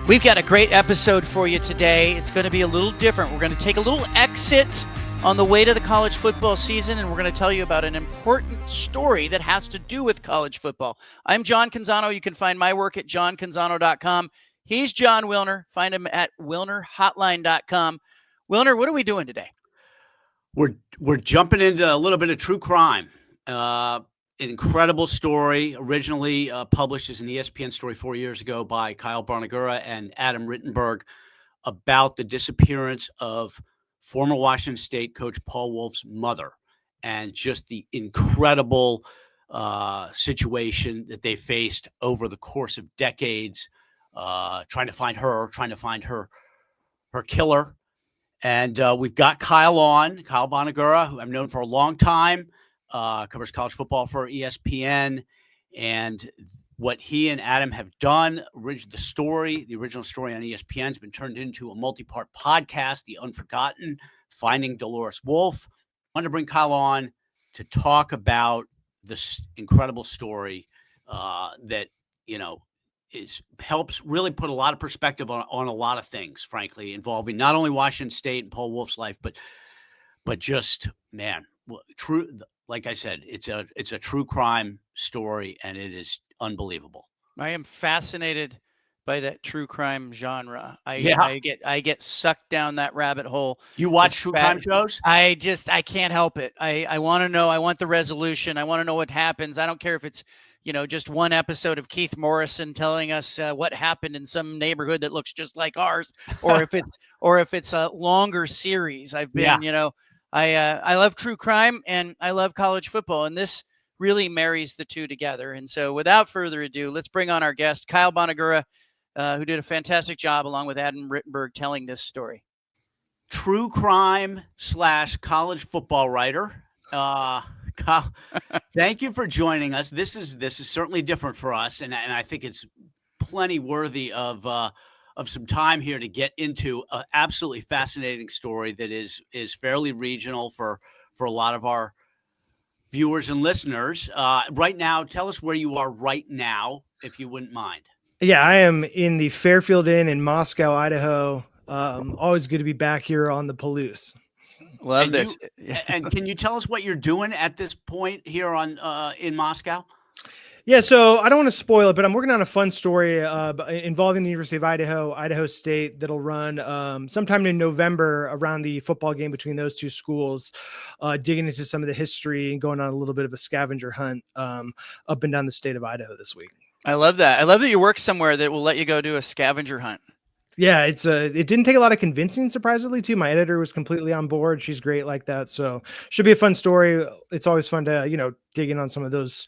We've got a great episode for you today. It's going to be a little different. We're going to take a little exit on the way to the college football season, and we're going to tell you about an important story that has to do with college football. I'm Jon Canzano. You can find my work at joncanzano.com. He's Jon Wilner. Find him at wilnerhotline.com. Wilner, what are we doing today? We're jumping into a little bit of true crime. Incredible story, originally published as an ESPN story 4 years ago by Bonagura and Adam Rittenberg about the disappearance of former Washington State coach Paul Wulff's mother, and just the incredible situation that they faced over the course of decades, trying to find her killer. And we've got Kyle Bonagura, who I've known for a long time. Covers college football for ESPN, and what he and Adam have done. The original story on ESPN has been turned into a multi-part podcast, The Unforgotten, Finding Delores Wolfe. I wanted to bring Kyle on to talk about this incredible story that, helps really put a lot of perspective on a lot of things, frankly, involving not only Washington State and Paul Wulff's life, but just, man, true. Like I said, it's a true crime story, and it is unbelievable. I am fascinated by that true crime genre. I get sucked down that rabbit hole. You watch true crime shows? I can't help it. I want to know. I want the resolution. I want to know what happens. I don't care if it's, just one episode of Keith Morrison telling us what happened in some neighborhood that looks just like ours, or if it's a longer series. I've been, I love true crime and I love college football, and this really marries the two together. And so without further ado, let's bring on our guest, Kyle Bonagura, who did a fantastic job along with Adam Rittenberg telling this story. True crime / college football writer. Kyle, thank you for joining us. This is certainly different for us, and I think it's plenty worthy of some time here to get into an absolutely fascinating story that is fairly regional for a lot of our viewers and listeners. Right now, tell us where you are right now, if you wouldn't mind. Yeah, I am in the Fairfield Inn in Moscow, Idaho. Always good to be back here on the Palouse. Love this. And can you tell us what you're doing at this point here in Moscow? Yeah, so I don't want to spoil it, but I'm working on a fun story involving the University of Idaho State, that'll run sometime in November around the football game between those two schools, digging into some of the history and going on a little bit of a scavenger hunt up and down the state of Idaho this week. I love that. I love that you work somewhere that will let you go do a scavenger hunt. Yeah, it didn't take a lot of convincing, surprisingly, too. My editor was completely on board. She's great like that. So should be a fun story. It's always fun to, dig in on some of those,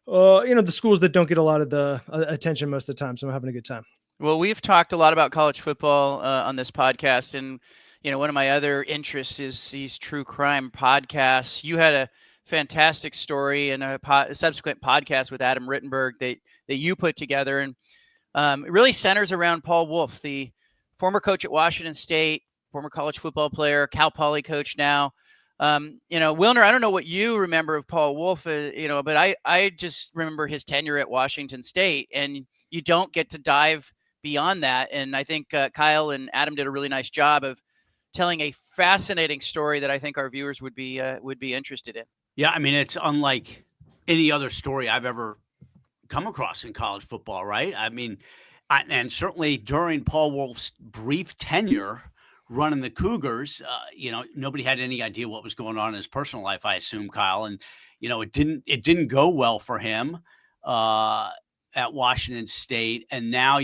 the schools that don't get a lot of the attention most of the time. So I'm having a good time. Well, we've talked a lot about college football on this podcast. And, one of my other interests is these true crime podcasts. You had a fantastic story and a subsequent podcast with Adam Rittenberg that you put together. And it really centers around Paul Wulff, the former coach at Washington State, former college football player, Cal Poly coach now. Wilner, I don't know what you remember of Paul Wulff, but I just remember his tenure at Washington State, and you don't get to dive beyond that. And I think Kyle and Adam did a really nice job of telling a fascinating story that I think our viewers would be interested in. Yeah, I mean, it's unlike any other story I've ever come across in college football, right? I mean, and certainly during Paul Wulff's brief tenure running the Cougars, nobody had any idea what was going on in his personal life, I assume, Kyle. And, it didn't go well for him at Washington State. And now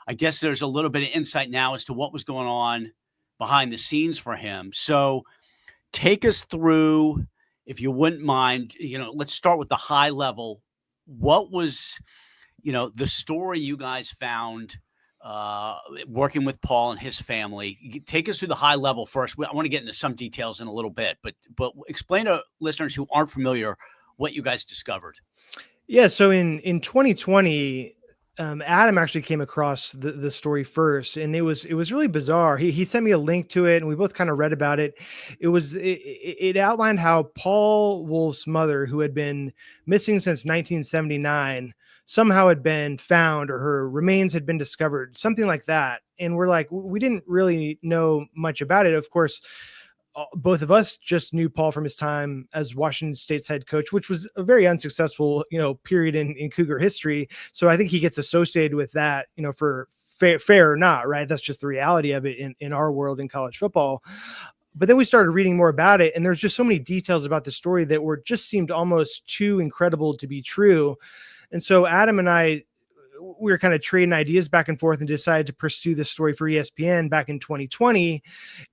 I guess there's a little bit of insight now as to what was going on behind the scenes for him. So take us through, if you wouldn't mind, let's start with the high level. What was, the story you guys found working with Paul and his family? Take us through the high level first. I want to get into some details in a little bit, but explain to listeners who aren't familiar what you guys discovered. Yeah, so in 2020, Adam actually came across the story first, and it was really bizarre. He sent me a link to it, and we both kind of read about it. It outlined how Paul Wulff's mother, who had been missing since 1979, somehow had been found, or her remains had been discovered, something like that. And we're like, we didn't really know much about it. Of course, both of us just knew Paul from his time as Washington State's head coach, which was a very unsuccessful, period in Cougar history. So I think he gets associated with that, for fair or not, right? That's just the reality of it in our world in college football. But then we started reading more about it, and there's just so many details about the story that seemed almost too incredible to be true. And so Adam and I, we were kind of trading ideas back and forth and decided to pursue this story for ESPN back in 2020.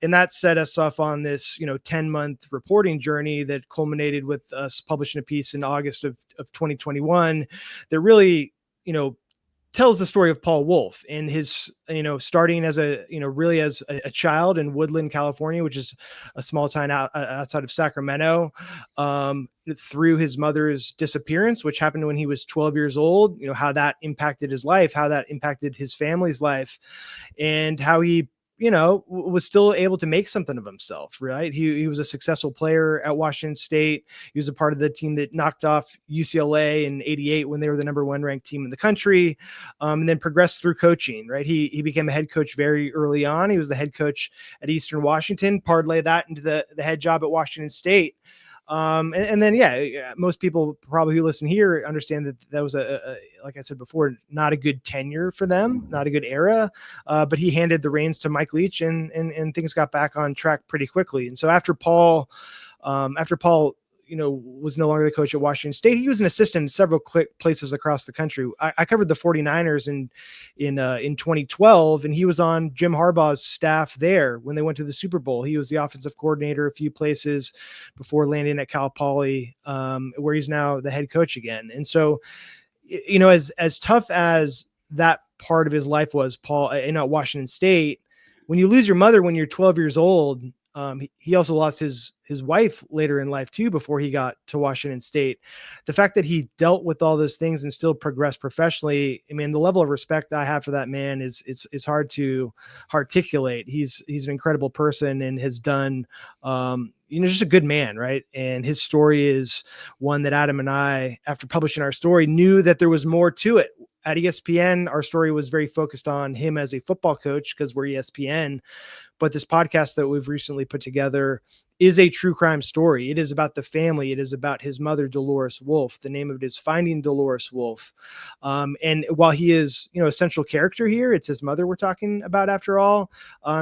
And that set us off on this, 10-month reporting journey that culminated with us publishing a piece in August of 2021 that really, tells the story of Paul Wulff and his, starting as really as a child in Woodland, California, which is a small town outside of Sacramento, through his mother's disappearance, which happened when he was 12 years old, how that impacted his life, how that impacted his family's life, and how he was still able to make something of himself, right? He was a successful player at Washington State. He was a part of the team that knocked off UCLA in '88 when they were the number 1 ranked team in the country, and then progressed through coaching, right? He became a head coach very early on. He was the head coach at Eastern Washington, parlayed that into the head job at Washington State. And then, most people probably who listen here understand that was like I said before, not a good tenure for them, not a good era. But he handed the reins to Mike Leach, and things got back on track pretty quickly. And so after Paul, was no longer the coach at Washington State, he was an assistant in several places across the country. I covered the 49ers in 2012, and he was on Jim Harbaugh's staff there when they went to the Super Bowl. He was the offensive coordinator a few places before landing at Cal Poly, where he's now the head coach again. And so, as tough as that part of his life was, Paul, at Washington State, when you lose your mother when you're 12 years old, he also lost his wife later in life too, before he got to Washington State. The fact that he dealt with all those things and still progressed professionally, I mean, the level of respect I have for that man is hard to articulate. He's an incredible person and has done, just a good man, right? And his story is one that Adam and I, after publishing our story, knew that there was more to it. At ESPN, our story was very focused on him as a football coach because we're ESPN. But this podcast that we've recently put together is a true crime story. It is about the family. It is about his mother, Delores Wulff. The name of it is Finding Delores Wulff. And while he is, a central character here, it's his mother we're talking about after all.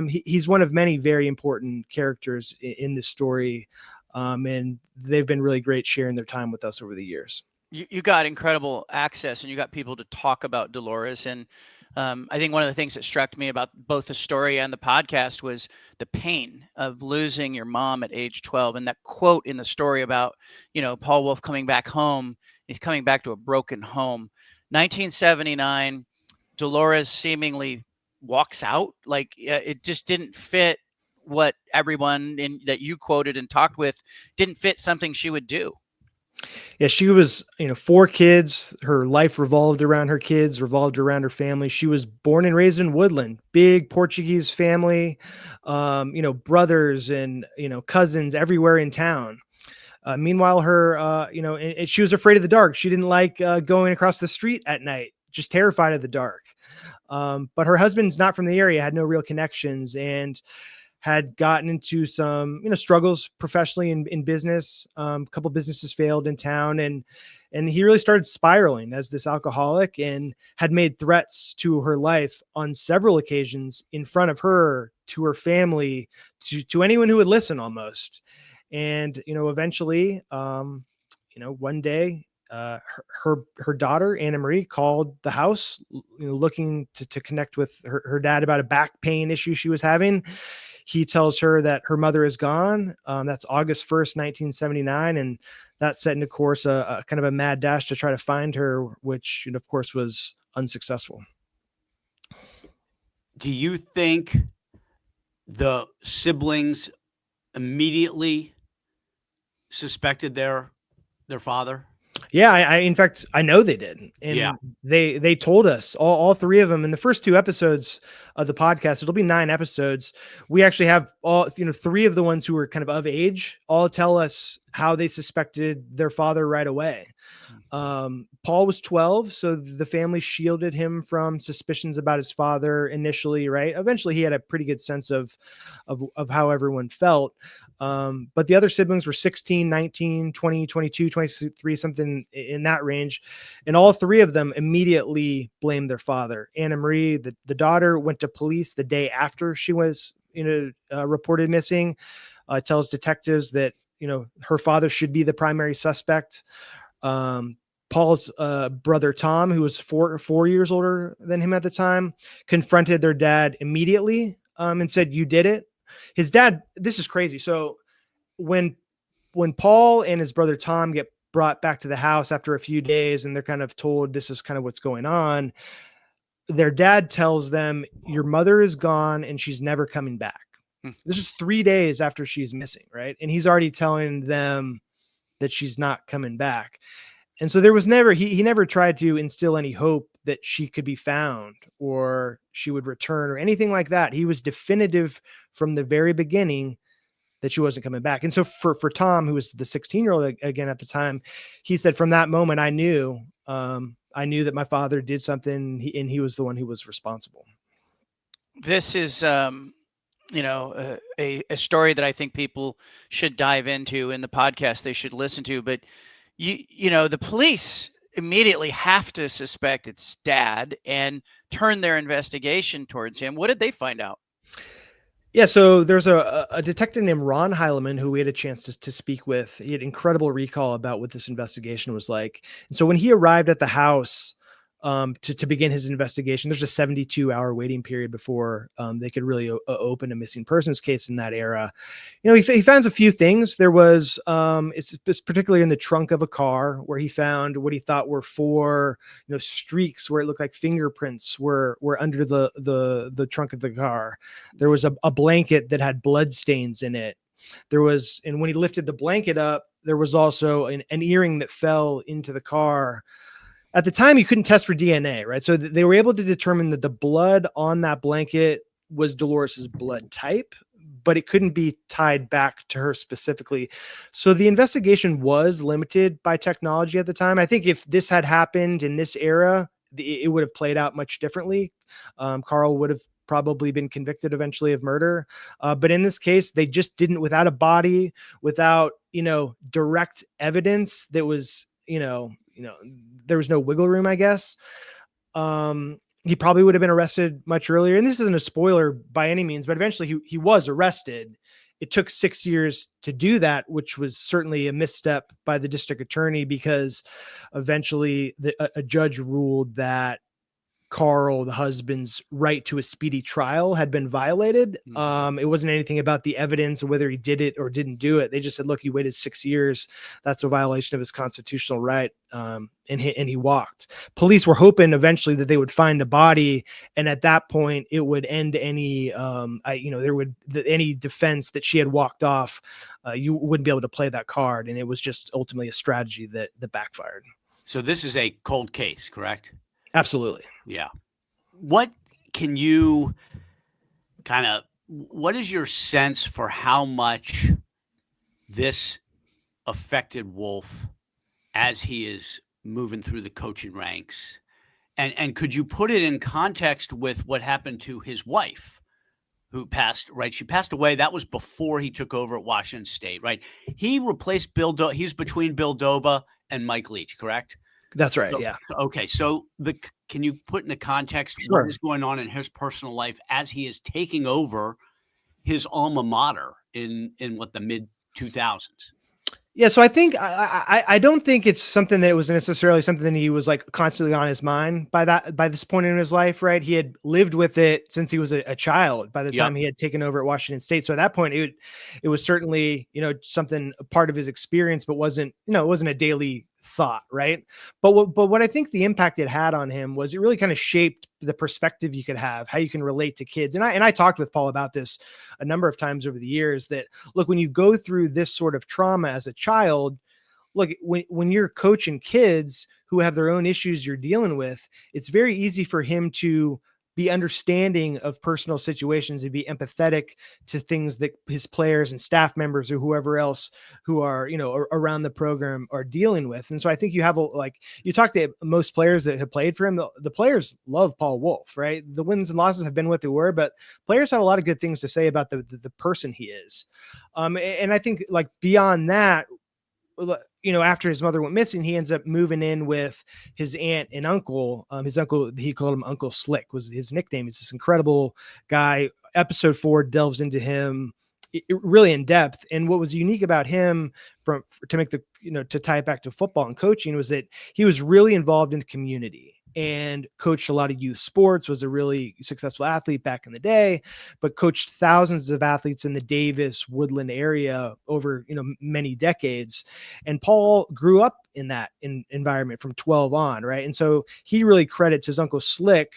He's one of many very important characters in this story. And they've been really great sharing their time with us over the years. You got incredible access, and you got people to talk about Delores. And I think one of the things that struck me about both the story and the podcast was the pain of losing your mom at age 12. And that quote in the story about, Paul Wulff coming back home, he's coming back to a broken home. 1979, Delores seemingly walks out. Like it just didn't fit what everyone that you quoted and talked with didn't fit something she would do. Yeah, she was, 4 kids. Her life revolved around her kids, revolved around her family. She was born and raised in Woodland, big Portuguese family, brothers and, cousins everywhere in town. Meanwhile, her, and she was afraid of the dark. She didn't like going across the street at night, just terrified of the dark. But her husband's not from the area, had no real connections, and had gotten into some, struggles professionally in business. A couple businesses failed in town, and he really started spiraling as this alcoholic, and had made threats to her life on several occasions in front of her, to her family, to anyone who would listen almost. And, eventually, one day, her daughter, Anna Marie, called the house, looking to connect with her dad about a back pain issue she was having. He tells her that her mother is gone. That's August 1st, 1979. And that set into course a kind of a mad dash to try to find her, which, of course, was unsuccessful. Do you think the siblings immediately suspected their father? Yeah, I in fact, I know they did. And yeah, they told us, all 3 of them in the first 2 episodes of the podcast. It'll be 9 episodes. We actually have all, 3 of the ones who were kind of age, all tell us how they suspected their father right away. Paul was 12, so the family shielded him from suspicions about his father initially, right? Eventually he had a pretty good sense of how everyone felt. But the other siblings were 16, 19, 20, 22, 23, something in that range. And all three of them immediately blamed their father. Anna Marie, the daughter, went to police the day after she was, reported missing, tells detectives that, her father should be the primary suspect. Paul's brother Tom, who was four years older than him at the time, confronted their dad immediately and said, "You did it." His dad, this is crazy. So when Paul and his brother Tom get brought back to the house after a few days and they're kind of told this is kind of what's going on, their dad tells them, "Your mother is gone and she's never coming back." This is 3 days after she's missing, right? And he's already telling them that she's not coming back. And so there was never, he never tried to instill any hope that she could be found or she would return or anything like that. He was definitive from the very beginning that she wasn't coming back. And so for Tom, who was the 16-year-old again at the time, he said, from that moment, I knew that my father did something and he was the one who was responsible. This is, a story that I think people should dive into in the podcast. They should listen to, but the police immediately have to suspect it's dad and turn their investigation towards him. What did they find out? Yeah, so there's a detective named Ron Heileman who we had a chance to speak with. He had incredible recall about what this investigation was like. And so when he arrived at the house to begin his investigation, there's a 72-hour waiting period before they could really open a missing persons case in that era. He found a few things. There was, it's particularly in the trunk of a car where he found what he thought were 4, streaks where it looked like fingerprints were under the trunk of the car. There was a blanket that had blood stains in it. There was, and when he lifted the blanket up, there was also an earring that fell into the car. At the time, you couldn't test for DNA, right? So they were able to determine that the blood on that blanket was Dolores's blood type, but it couldn't be tied back to her specifically. So the investigation was limited by technology at the time. I think if this had happened in this era, it would have played out much differently. Carl would have probably been convicted eventually of murder. But in this case, they just didn't, without a body, without, direct evidence that was, there was no wiggle room, I guess. He probably would have been arrested much earlier. And this isn't a spoiler by any means, but eventually he was arrested. It took 6 years to do that, which was certainly a misstep by the district attorney because eventually a judge ruled that Carl, the husband's right to a speedy trial had been violated. It wasn't anything about the evidence or whether he did it or didn't do it. They just said, look, he waited 6 years. That's a violation of his constitutional right. And he walked. Police were hoping eventually that they would find a body. And at that point it would end any, any defense that she had walked off. You wouldn't be able to play that card. And it was just ultimately a strategy that backfired. So this is a cold case, correct? Absolutely. Yeah. What can you what is your sense for how much this affected Wulff as he is moving through the coaching ranks? And could you put it in context with what happened to his wife who passed, right? She passed away. That was before he took over at Washington State, right? He replaced he's between Bill Doba and Mike Leach, correct? That's right. So, yeah. Okay. So can you put into context Sure. what is going on in his personal life as he is taking over his alma mater in what, the mid 2000s? Yeah. So I think I don't think it's something that was necessarily something that he was like constantly on his mind by this point in his life. Right. He had lived with it since he was a child by the time he had taken over at Washington State. So at that point it was certainly, something, a part of his experience, but wasn't a daily thought, right? But what I think the impact it had on him was it really kind of shaped the perspective you could have, how you can relate to kids. And I talked with Paul about this a number of times over the years, that look, when you go through this sort of trauma as a child, look, when you're coaching kids who have their own issues you're dealing with, it's very easy for him to be understanding of personal situations and be empathetic to things that his players and staff members or whoever else who are, around the program are dealing with. And so I think you have you talk to most players that have played for him, the players love Paul Wulff, right? The wins and losses have been what they were, but players have a lot of good things to say about the person he is. And I think like beyond that, after his mother went missing, he ends up moving in with his aunt and uncle. His uncle, he called him Uncle Slick, was his nickname. He's this incredible guy. Episode 4 delves into him really in depth. And what was unique about him to tie it back to football and coaching was that he was really involved in the community and coached a lot of youth sports, was a really successful athlete back in the day, but coached thousands of athletes in the Davis Woodland area over, many decades. And Paul grew up in that environment from 12 on. Right. And so he really credits his Uncle Slick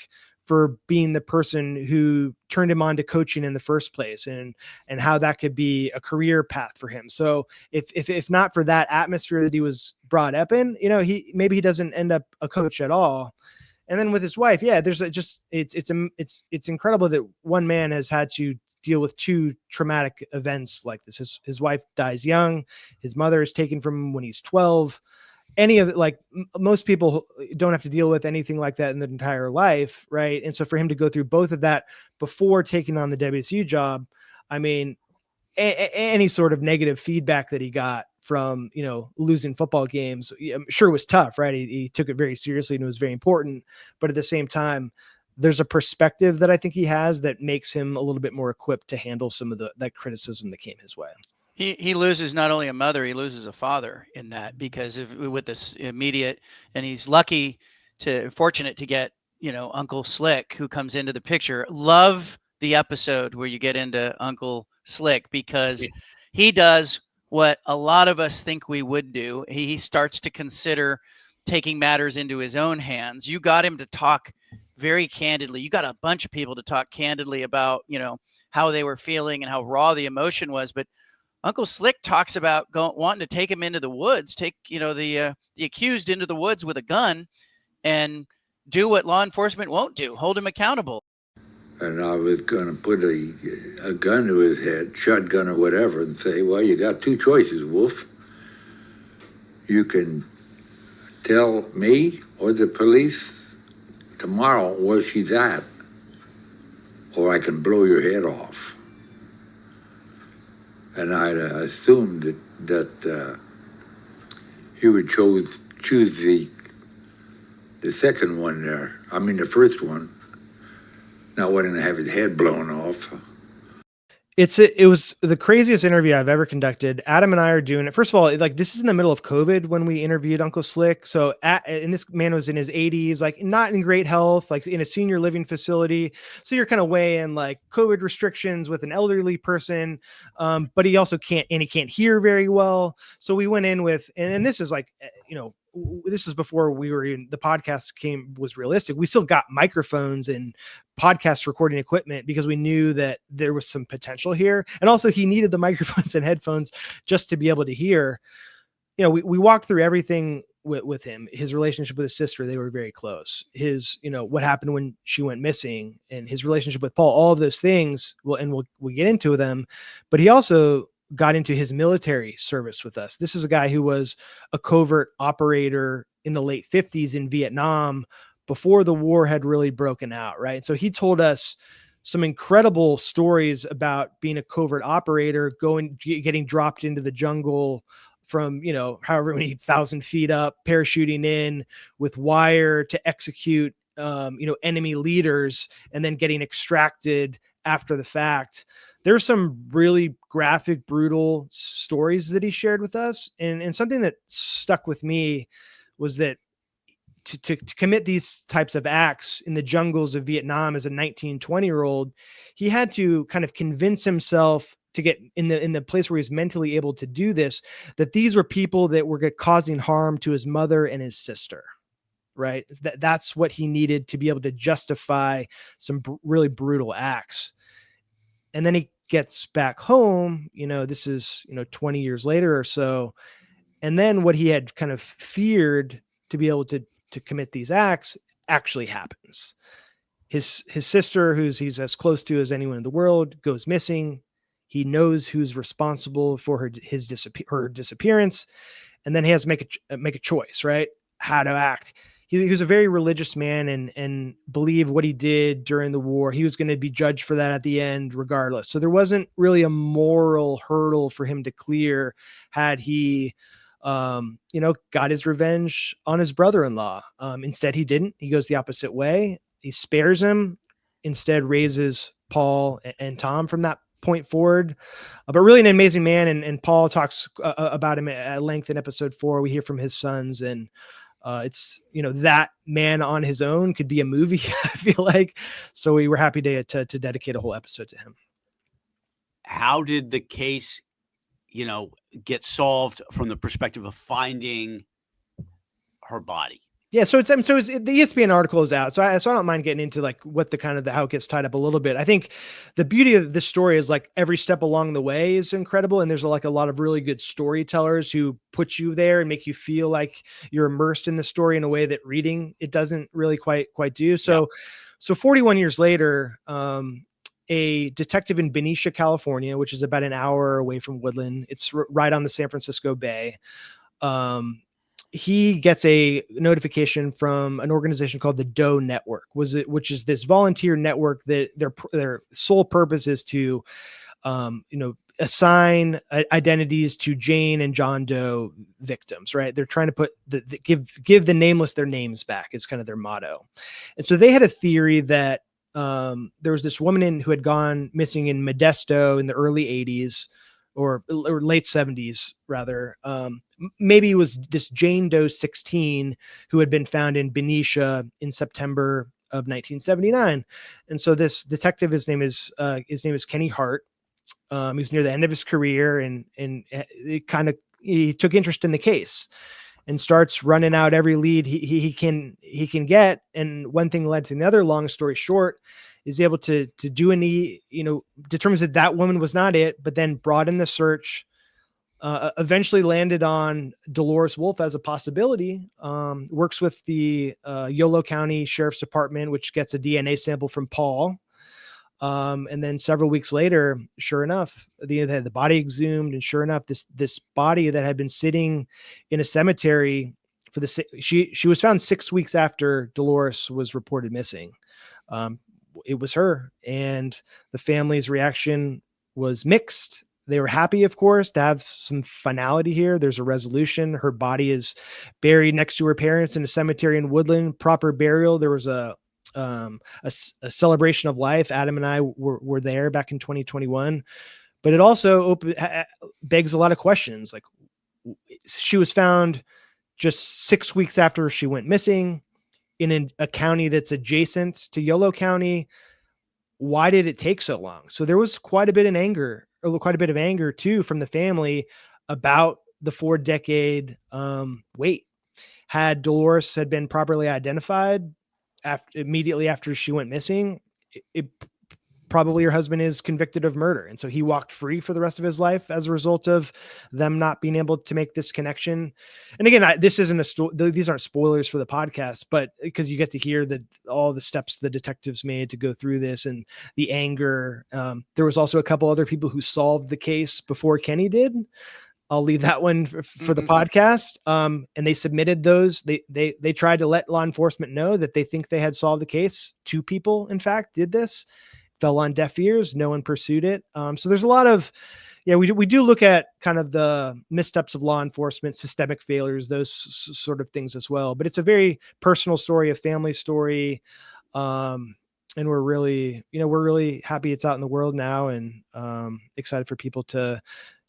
for being the person who turned him on to coaching in the first place and how that could be a career path for him. So if not for that atmosphere that he was brought up in, he doesn't end up a coach at all. And then with his wife, it's incredible that one man has had to deal with 2 traumatic events like this. His wife dies young. His mother is taken from him when he's 12. Any of it, like most people don't have to deal with anything like that in their entire life. Right. And so for him to go through both of that before taking on the WSU job, I mean, any sort of negative feedback that he got from, losing football games, I'm sure was tough, right? He took it very seriously and it was very important, but at the same time, there's a perspective that I think he has that makes him a little bit more equipped to handle some of that criticism that came his way. He loses not only a mother, he loses a father in that because with this immediate, and he's fortunate to get, Uncle Slick, who comes into the picture. Love the episode where you get into Uncle Slick because he does what a lot of us think we would do. He starts to consider taking matters into his own hands. You got him to talk very candidly. You got a bunch of people to talk candidly about, how they were feeling and how raw the emotion was. But Uncle Slick talks about wanting to take him into the woods, take, the accused into the woods with a gun and do what law enforcement won't do, hold him accountable. And I was going to put a gun to his head, shotgun or whatever, and say, well, you got 2 choices, Wolf. You can tell me or the police tomorrow where she's at, or I can blow your head off. And I assumed that he would choose the second one there. I mean, the first one. Not wanting to have his head blown off. It was the craziest interview I've ever conducted. Adam and I are doing it. First of all, this is in the middle of COVID when we interviewed Uncle Slick. So and this man was in his 80s, not in great health, in a senior living facility. So you're kind of weighing COVID restrictions with an elderly person. But he also can't hear very well. So we went in with, and this is this was before the podcast was realistic. We still got microphones and podcast recording equipment because we knew that there was some potential here. And also he needed the microphones and headphones just to be able to hear. We walked through everything with him, his relationship with his sister. They were very close. His, what happened when she went missing and his relationship with Paul, all of those things. We'll get into them, but he also got into his military service with us. This is a guy who was a covert operator in the late 50s in Vietnam before the war had really broken out. Right. So he told us some incredible stories about being a covert operator, getting dropped into the jungle from, however many 1,000 feet up, parachuting in with wire to execute, enemy leaders and then getting extracted after the fact. There's some really graphic, brutal stories that he shared with us. And something that stuck with me was that to commit these types of acts in the jungles of Vietnam as a 19, 20-year-old, he had to kind of convince himself to get in the place where he's mentally able to do this, that these were people that were causing harm to his mother and his sister. Right. That's what he needed to be able to justify some really brutal acts. And then he gets back home, this is, 20 years later or so. And then what he had kind of feared to be able to commit these acts actually happens. His sister, he's as close to as anyone in the world, goes missing. He knows who's responsible for her disappearance, and then he has to make a choice, right? How to act. He was a very religious man and believed what he did during the war. He was going to be judged for that at the end, regardless. So there wasn't really a moral hurdle for him to clear had he, got his revenge on his brother-in-law. Instead, he didn't. He goes the opposite way. He spares him, instead raises Paul and Tom from that point forward. But really an amazing man. And Paul talks about him at length in episode 4. We hear from his sons, and it's, that man on his own could be a movie, I feel like. So we were happy to dedicate a whole episode to him. How did the case, get solved from the perspective of finding her body? Yeah, so the ESPN article is out, so I don't mind getting into like what how it gets tied up a little bit. I think the beauty of this story is like every step along the way is incredible, and there's like a lot of really good storytellers who put you there and make you feel like you're immersed in the story in a way that reading it doesn't really quite do. So 41 years later, a detective in Benicia, California, which is about an hour away from Woodland, it's right on the San Francisco Bay. He gets a notification from an organization called the Doe Network, which is this volunteer network that their sole purpose is to, assign identities to Jane and John Doe victims, right? They're trying to put give the nameless their names back is kind of their motto. And so they had a theory that there was this woman who had gone missing in Modesto in the early 80s or late 70s rather. Maybe it was this Jane Doe 16 who had been found in Benicia in September of 1979. And so this detective, his name is Kenny Hart. He was near the end of his career and he took interest in the case and starts running out every lead he can get. And one thing led to another. Long story short, is able to do determines that woman was not it, but then broaden the search, eventually landed on Delores Wulff as a possibility, works with the Yolo County Sheriff's Department, which gets a DNA sample from Paul. And then several weeks later, sure enough, they had the body exhumed, and sure enough, this body that had been sitting in a cemetery she was found 6 weeks after Delores was reported missing. It was her, and the family's reaction was mixed. They were happy, of course, to have some finality here. There's a resolution. Her body is buried next to her parents in a cemetery in Woodland, proper burial. There was a celebration of life. Adam and I were there back in 2021, but it also begs a lot of questions. Like, she was found just 6 weeks after she went missing in a county that's adjacent to Yolo County. Why did it take so long? So there was quite a bit of anger too from the family about the 4-decade wait. Had Delores had been properly identified immediately after she went missing, probably her husband is convicted of murder. And so he walked free for the rest of his life as a result of them not being able to make this connection. And again, this isn't these aren't spoilers for the podcast, but because you get to hear all the steps the detectives made to go through this and the anger. There was also a couple other people who solved the case before Kenny did. I'll leave that one for the podcast. And they submitted those. They tried to let law enforcement know that they think they had solved the case. 2 people, in fact, did this. Fell on deaf ears. No one pursued it. So there's a lot of, we do look at kind of the missteps of law enforcement, systemic failures, those sort of things as well. But it's a very personal story, a family story. And we're really happy it's out in the world now, and excited for people to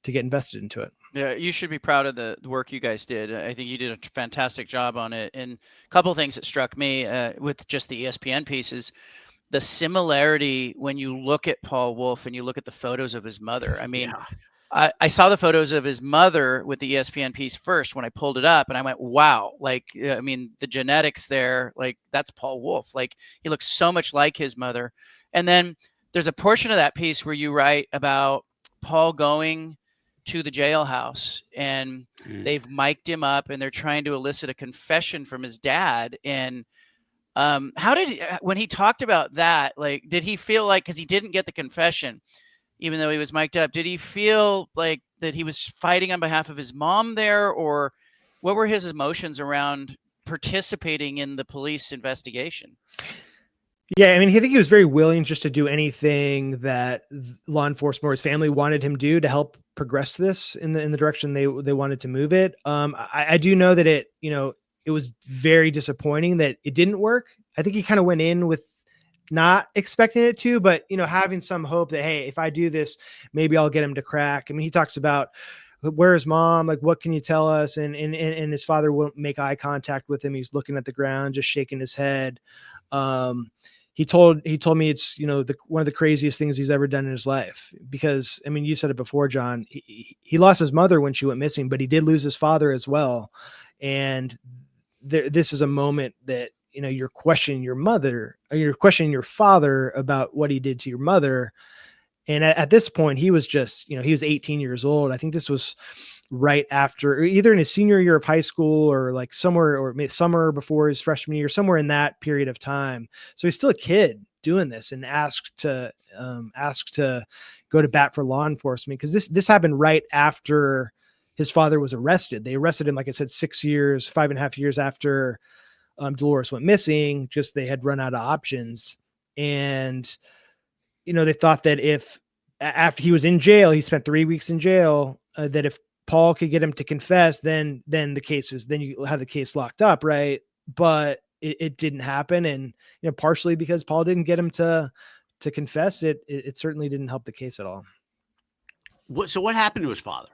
get invested into it. Yeah, you should be proud of the work you guys did. I think you did a fantastic job on it. And a couple of things that struck me with just the ESPN pieces, the similarity when you look at Paul Wulff and you look at the photos of his mother. I mean, I saw the photos of his mother with the ESPN piece first when I pulled it up, and I went, wow, like, I mean, the genetics there, like, that's Paul Wulff. Like, he looks so much like his mother. And then there's a portion of that piece where you write about Paul going to the jailhouse, and they've mic'd him up and they're trying to elicit a confession from his dad. And How did when he talked about that, like, did he feel like, because he didn't get the confession, even though he was mic'd up, did he feel like that he was fighting on behalf of his mom there, or what were his emotions around participating in the police investigation? Yeah, I mean, I think he was very willing just to do anything that law enforcement or his family wanted him to do to help progress this in the direction they wanted to move it. I do know that it was very disappointing that it didn't work. I think he kind of went in with not expecting it to, but having some hope that, hey, if I do this, maybe I'll get him to crack. I mean, he talks about, where's mom? Like, what can you tell us? And his father won't make eye contact with him. He's looking at the ground, just shaking his head. He told me it's, one of the craziest things he's ever done in his life, because, I mean, you said it before, John, he lost his mother when she went missing, but he did lose his father as well. And this is a moment that, you're questioning your mother, or you're questioning your father about what he did to your mother. And at this point, he was just, he was 18 years old. I think this was right after, either in his senior year of high school, or like somewhere, or maybe summer before his freshman year, somewhere in that period of time. So he's still a kid doing this, and asked to go to bat for law enforcement, because this happened right after his father was arrested. They arrested him, like I said, 5.5 years after Delores went missing. Just they had run out of options, and they thought that if after he was in jail, he spent 3 weeks in jail, that if Paul could get him to confess, then you have the case locked up, right? But it didn't happen, and partially because Paul didn't get him to confess, it certainly didn't help the case at all. So what happened to his father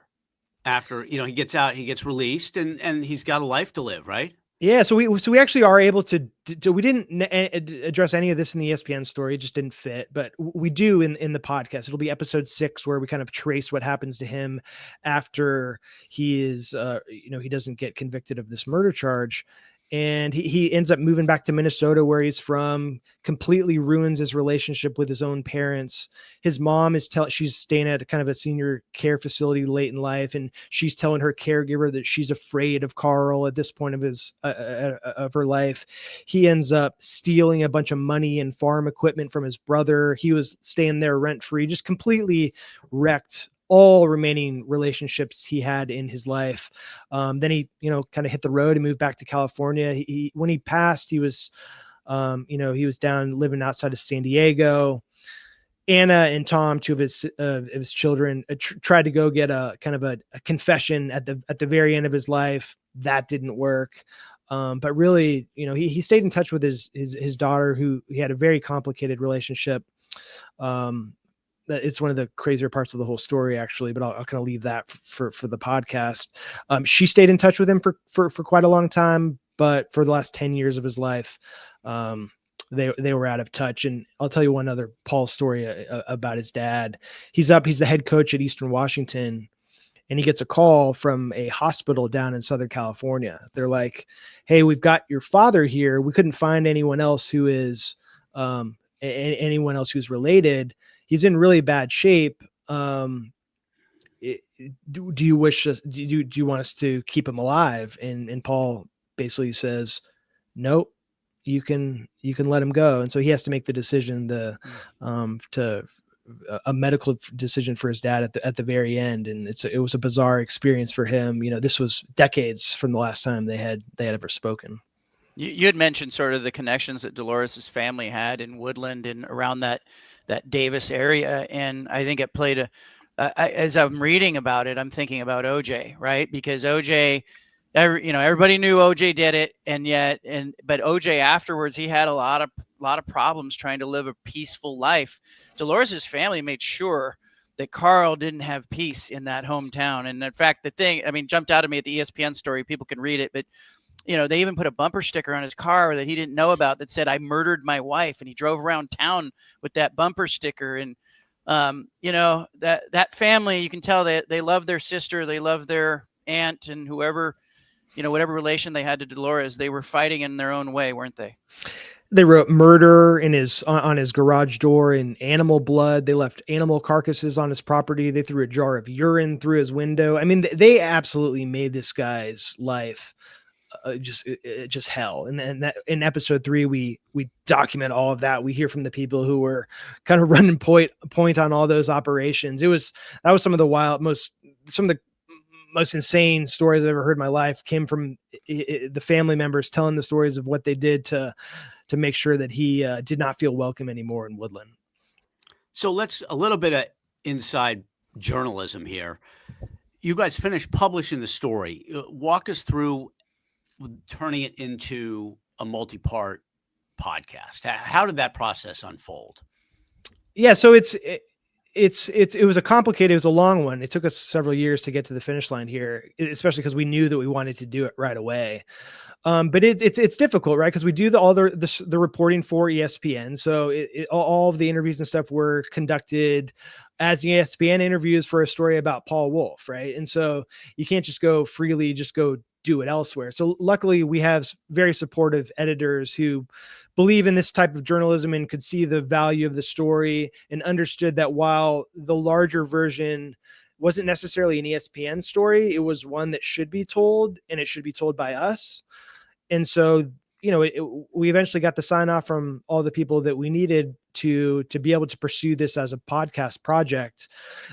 after he gets out, he gets released, and he's got a life to live, right? Yeah, so we actually are able to we didn't address any of this in the ESPN story. It just didn't fit, but we do in the podcast. It'll be episode 6, where we kind of trace what happens to him after he is, he doesn't get convicted of this murder charge. And he ends up moving back to Minnesota, where he's from, completely ruins his relationship with his own parents. His mom she's staying at kind of a senior care facility late in life, and she's telling her caregiver that she's afraid of Carl at this point of her life. He ends up stealing a bunch of money and farm equipment from his brother. He was staying there rent free, just completely wrecked all remaining relationships he had in his life. Then he, kind of hit the road and moved back to California. When he passed, he was, he was down living outside of San Diego. Anna and Tom, two of his children, tried to go get a kind of a confession at the very end of his life. That didn't work. But really, he stayed in touch with his daughter, who he had a very complicated relationship. It's one of the crazier parts of the whole story, actually, but I'll kind of leave that for the podcast. She stayed in touch with him for quite a long time, but for the last 10 years of his life, they were out of touch. And I'll tell you one other Paul story about his dad. He's the head coach at Eastern Washington, and he gets a call from a hospital down in Southern California. They're like, "Hey, we've got your father here. We couldn't find anyone else who's related. He's in really bad shape. Do you wish us? Do you want us to keep him alive?" And Paul basically says, "Nope, you can let him go." And so he has to make the decision a medical decision for his dad at the very end. And it was a bizarre experience for him. This was decades from the last time they had ever spoken. You had mentioned sort of the connections that Delores' family had in Woodland and around that Davis area. And I think it played as I'm reading about it, I'm thinking about OJ, right? Because OJ, everybody knew OJ did it. But OJ afterwards, he had a lot of problems trying to live a peaceful life. Delores' family made sure that Carl didn't have peace in that hometown. And in fact, the thing, jumped out at me at the ESPN story, people can read it, but they even put a bumper sticker on his car that he didn't know about that said, "I murdered my wife." And he drove around town with that bumper sticker. And, that family, you can tell that they love their sister. They love their aunt, and whoever, whatever relation they had to Delores, they were fighting in their own way, weren't they? They wrote murder on his garage door in animal blood. They left animal carcasses on his property. They threw a jar of urine through his window. They absolutely made this guy's life just hell. And that in episode 3, we document all of that. We hear from the people who were kind of running point on all those operations. That was some of the most insane stories I've ever heard in my life came from the family members telling the stories of what they did to make sure that he did not feel welcome anymore in Woodland. So let's a little bit of inside journalism here. You guys finished publishing the story. Walk us through turning it into a multi-part podcast. How did that process unfold? Yeah, so it was a long one. It took us several years to get to the finish line here, especially because we knew that we wanted to do it right away. But it's difficult, right? Because we do all the reporting for ESPN. So all of the interviews and stuff were conducted as ESPN interviews for a story about Paul Wulff, right? And so you can't just go freely, just go do it elsewhere. So luckily we have very supportive editors who believe in this type of journalism and could see the value of the story and understood that while the larger version wasn't necessarily an ESPN story, it was one that should be told, and it should be told by us. And so, we eventually got the sign off from all the people that we needed to be able to pursue this as a podcast project.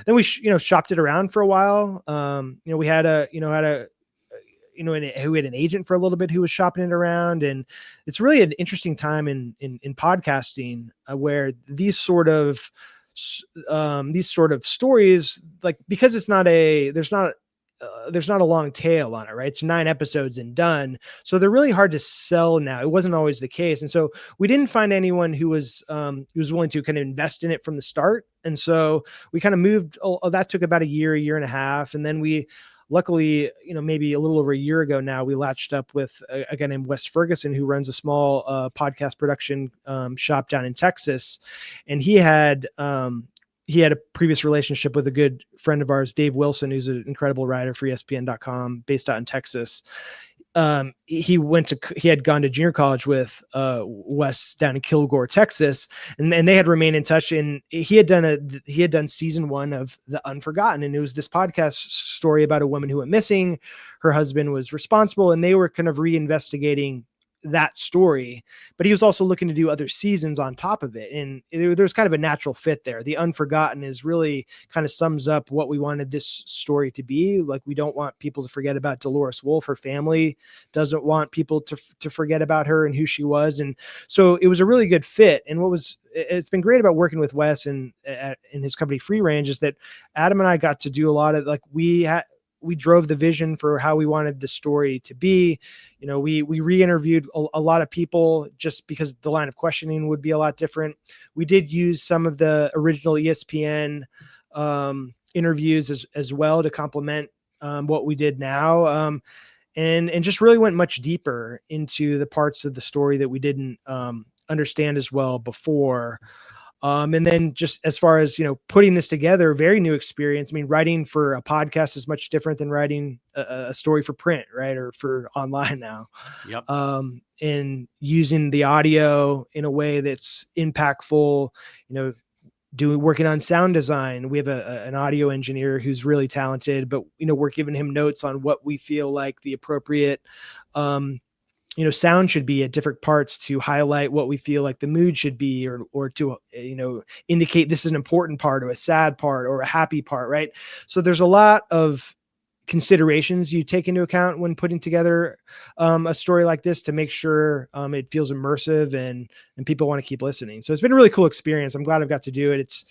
Then we, shopped it around for a while. We had an agent for a little bit who was shopping it around. And it's really an interesting time in podcasting where these sort of stories, like, because there's not a long tail on it, right? It's 9 episodes and done. So they're really hard to sell now. It wasn't always the case. And so we didn't find anyone who was willing to kind of invest in it from the start. And so we kind of moved, that took about a year and a half. And then we, luckily, maybe a little over a year ago now, we latched up with a guy named Wes Ferguson, who runs a small podcast production shop down in Texas. And he had a previous relationship with a good friend of ours, Dave Wilson, who's an incredible writer for ESPN.com based out in Texas. He had gone to junior college with Wes down in Kilgore, Texas, and they had remained in touch. And he had done season 1 of The Unforgotten, and it was this podcast story about a woman who went missing. Her husband was responsible, and they were kind of reinvestigating that story, but he was also looking to do other seasons on top of it. And there's kind of a natural fit there. The Unforgotten is really kind of sums up what we wanted this story to be. Like, we don't want people to forget about Delores Wulff. Her family doesn't want people to forget about her and who she was. And so it was a really good fit. And it's been great about working with Wes and in his company Free Range is that Adam and I got to do a lot of, like, we drove the vision for how we wanted the story to be. We re-interviewed a lot of people just because the line of questioning would be a lot different. We did use some of the original ESPN interviews as well to complement what we did now. And just really went much deeper into the parts of the story that we didn't understand as well before. And then just as far as, putting this together, very new experience. I mean, writing for a podcast is much different than writing a story for print, right? Or for online now. Yep. And using the audio in a way that's impactful, working on sound design. We have an audio engineer who's really talented, but, we're giving him notes on what we feel like the appropriate, sound should be at different parts to highlight what we feel like the mood should be, or to, indicate this is an important part or a sad part or a happy part. Right. So there's a lot of considerations you take into account when putting together a story like this to make sure it feels immersive and people want to keep listening. So it's been a really cool experience. I'm glad I've got to do it.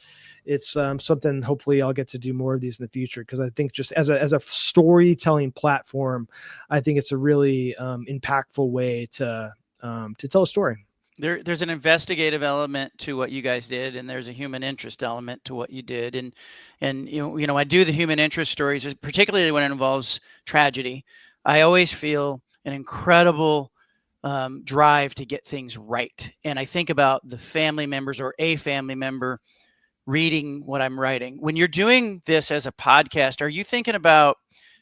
It's something hopefully I'll get to do more of these in the future, because I think just as a storytelling platform, I think it's a really impactful way to tell a story. There's an investigative element to what you guys did, and there's a human interest element to what you did. And I do the human interest stories, particularly when it involves tragedy. I always feel an incredible drive to get things right. And I think about the family members or a family member reading what I'm writing. When you're doing this as a podcast, are you thinking about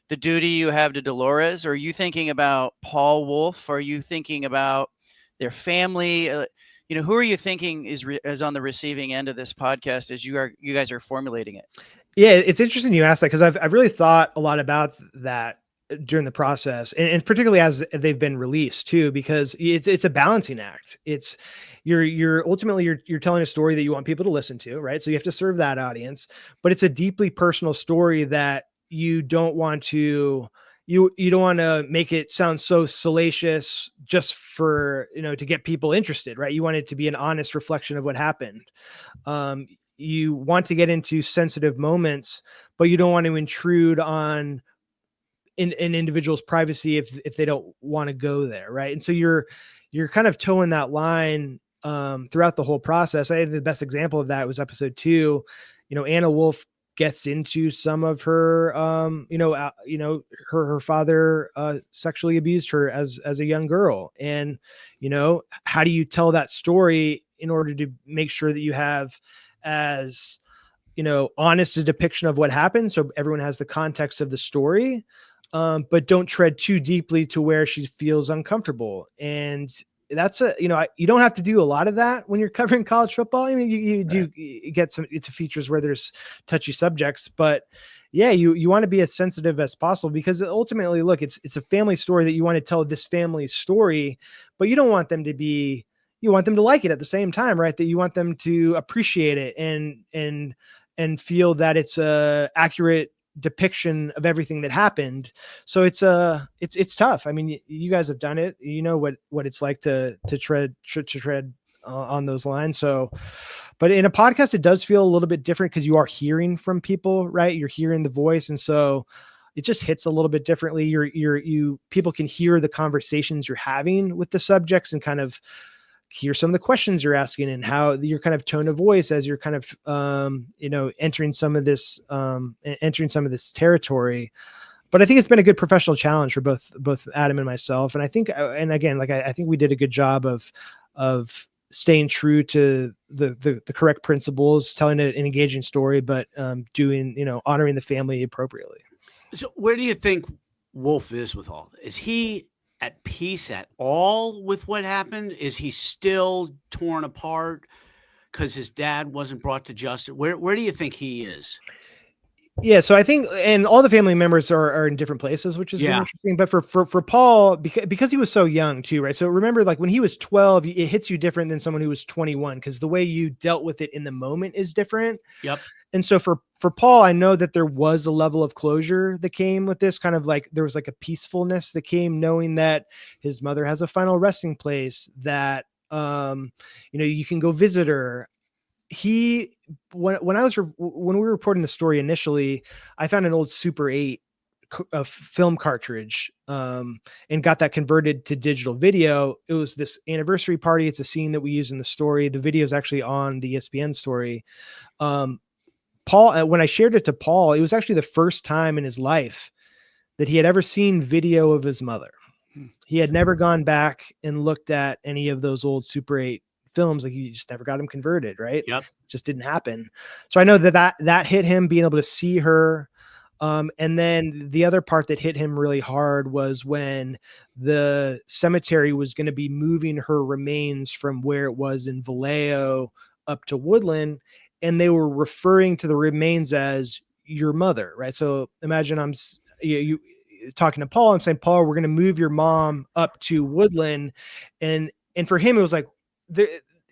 the duty you have to Delores? Or are you thinking about Paul Wulff? Are you thinking about their family? Who are you thinking is on the receiving end of this podcast as you guys are formulating it? Yeah, it's interesting you asked that, because I've really thought a lot about that during the process, and particularly as they've been released too, because it's a balancing act. It's you're ultimately you're telling a story that you want people to listen to, right? So you have to serve that audience, but it's a deeply personal story that you don't want to you don't want to make it sound so salacious just for, to get people interested, right? You want it to be an honest reflection of what happened. You want to get into sensitive moments, but you don't want to intrude on an individual's privacy if they don't want to go there, right? And so you're kind of towing that line throughout the whole process. I think the best example of that was episode 2. Anna Wulff gets into some of her, her father sexually abused her as a young girl, and how do you tell that story in order to make sure that you have as honest a depiction of what happened, so everyone has the context of the story, but don't tread too deeply to where she feels uncomfortable. And that's you don't have to do a lot of that when you're covering college football. I mean, you do get into features where there's touchy subjects, but yeah, you want to be as sensitive as possible, because ultimately, look, it's a family story that you want to tell this family's story, but you don't want them to be, you want them to like it at the same time, right? That you want them to appreciate it and feel that it's a accurate depiction of everything that happened. So it's tough. I mean, you guys have done it, what it's like to tread on those lines. So, but in a podcast, it does feel a little bit different because you are hearing from people, right? You're hearing the voice. And so it just hits a little bit differently. People can hear the conversations you're having with the subjects and kind of hear some of the questions you're asking and how your kind of tone of voice as you're kind of, entering some of this territory. But I think it's been a good professional challenge for both Adam and myself. And I think, and again, I think we did a good job of staying true to the correct principles, telling an engaging story, but doing, honoring the family appropriately. So where do you think Wulff is with all this? Is he at peace at all with what happened? Is he still torn apart because his dad wasn't brought to justice? Where do you think he is? Yeah, so I think, and all the family members are in different places, which is really interesting. But for Paul, because he was so young too, right? So remember, like when he was 12, it hits you different than someone who was 21, because the way you dealt with it in the moment is different. Yep. And so for Paul, I know that there was a level of closure that came with this, kind of like there was like a peacefulness that came knowing that his mother has a final resting place, that you can go visit her. When we were reporting the story initially, I found an old Super 8 film cartridge and got that converted to digital video. It was this anniversary party. It's a scene that we use in the story. The video is actually on the ESPN story. Paul, when I shared it to Paul, it was actually the first time in his life that he had ever seen video of his mother. He had never gone back and looked at any of those old Super 8 films. Like, he just never got them converted, right? Yep. Just didn't happen. So I know that hit him, being able to see her. And then the other part that hit him really hard was when the cemetery was going to be moving her remains from where it was in Vallejo up to Woodland, and they were referring to the remains as your mother, right? So imagine I'm you talking to Paul. I'm saying, Paul, we're going to move your mom up to Woodland, and for him it was like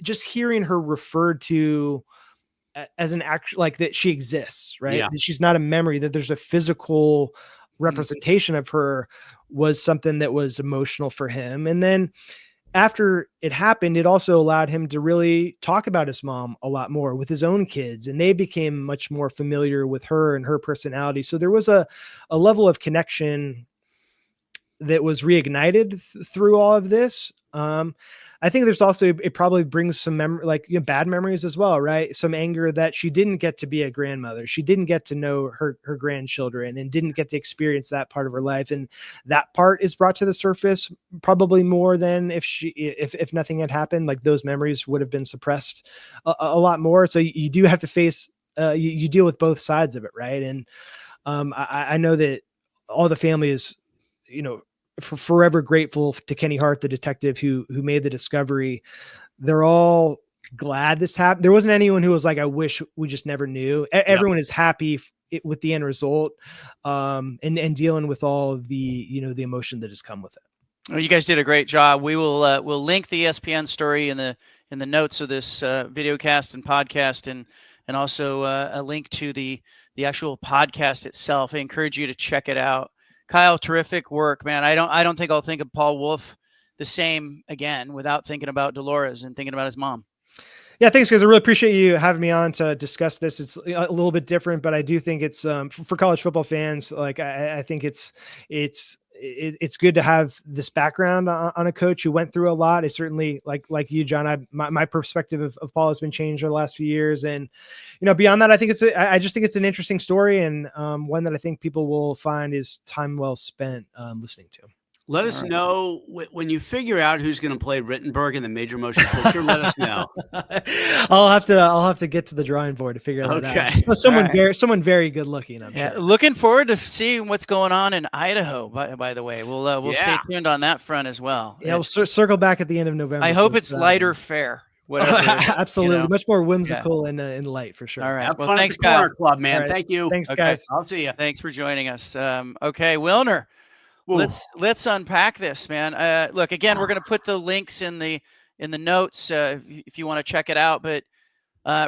just hearing her referred to as an act, like that she exists, right? Yeah. That she's not a memory, that there's a physical representation of her, was something that was emotional for him. And then after it happened, it also allowed him to really talk about his mom a lot more with his own kids, and they became much more familiar with her and her personality. So there was a level of connection that was reignited through all of this. I think there's also, it probably brings some bad memories as well, right? Some anger that she didn't get to be a grandmother. She didn't get to know her grandchildren and didn't get to experience that part of her life. And that part is brought to the surface probably more than if nothing had happened. Like, those memories would have been suppressed a lot more. So you do have to face, you deal with both sides of it, right? And I know that all the family is, forever grateful to Kenny Hart, the detective who made the discovery. They're all glad this happened. There wasn't anyone who was like, I wish we just never knew. Everyone is happy with the end result, and dealing with all of the, the emotion that has come with it. Well, you guys did a great job. We will we'll link the ESPN story in the notes of this video cast and podcast, and also a link to the actual podcast itself. I encourage you to check it out. Kyle, terrific work, man. I don't think I'll think of Paul Wulff the same again without thinking about Delores and thinking about his mom. Yeah, thanks, guys. I really appreciate you having me on to discuss this. It's a little bit different, but I do think it's for college football fans. Like I think it's good to have this background on a coach who went through a lot. It's certainly like you, John. My perspective of Paul has been changed over the last few years, and beyond that, I just think it's an interesting story, and one that I think people will find is time well spent listening to. Let us know when you figure out who's going to play Rittenberg in the major motion picture. Let us know. I'll have to get to the drawing board to figure that out. Someone very good looking. I'm sure. Looking forward to seeing what's going on in Idaho. By the way, we'll stay tuned on that front as well. Yeah, we'll circle back at the end of November. I hope it's lighter fare. Whatever. Absolutely, much more whimsical and light for sure. All right. Have well, fun thanks, at the Corner Kyle. Club, man. Right. Thank you. Thanks, guys. I'll see you. Thanks for joining us. Okay, Wilner. Ooh. Let's unpack this, man. Look, again, we're going to put the links in the notes if you want to check it out. But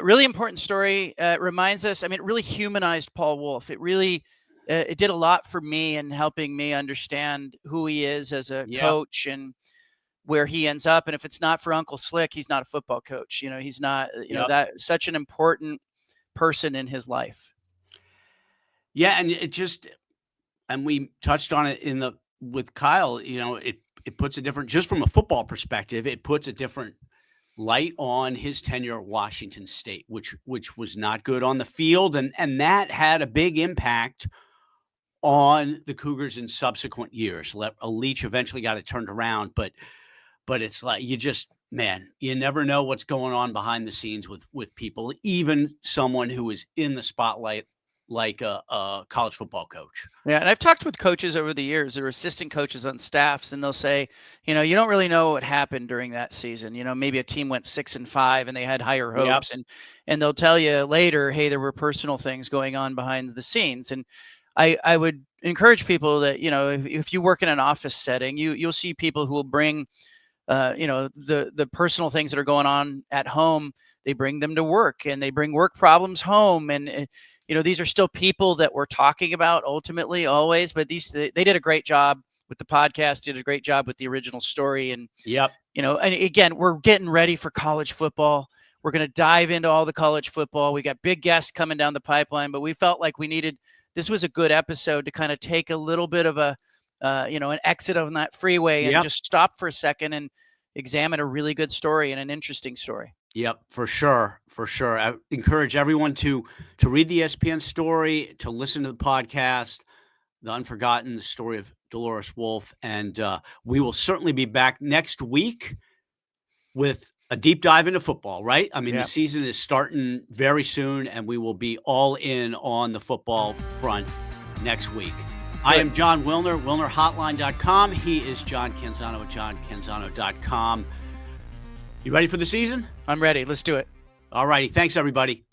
really important story. It reminds us. I mean, it really humanized Paul Wulff. It really it did a lot for me in helping me understand who he is as a coach and where he ends up. And if it's not for Uncle Slick, he's not a football coach. He's not. That such an important person in his life. Yeah, and it just. And we touched on it with Kyle, it puts a different, just from a football perspective, it puts a different light on his tenure at Washington State, which was not good on the field. And that had a big impact on the Cougars in subsequent years. Leach eventually got it turned around, but it's like, you never know what's going on behind the scenes with people, even someone who is in the spotlight like a college football coach. Yeah, and I've talked with coaches over the years that are assistant coaches on staffs, and they'll say, you don't really know what happened during that season. Maybe a team went 6-5 and they had higher hopes, and they'll tell you later, hey, there were personal things going on behind the scenes. And I would encourage people that, if you work in an office setting, you'll see people who will bring, the personal things that are going on at home. They bring them to work, and they bring work problems home, and these are still people that we're talking about ultimately always, but they did a great job with the podcast, did a great job with the original story. And, and again, we're getting ready for college football. We're going to dive into all the college football. We got big guests coming down the pipeline, but we felt like this was a good episode to kind of take a little bit of an exit on that freeway and just stop for a second and examine a really good story and an interesting story. Yep, for sure. I encourage everyone to read the ESPN story, to listen to the podcast, The Unforgotten, the story of Delores Wulff, and we will certainly be back next week with a deep dive into football, right? I mean, the season is starting very soon, and we will be all in on the football front next week. I am Jon Wilner, WilnerHotline.com. He is John Canzano at JohnCanzano.com. You ready for the season? I'm ready. Let's do it. All righty. Thanks, everybody.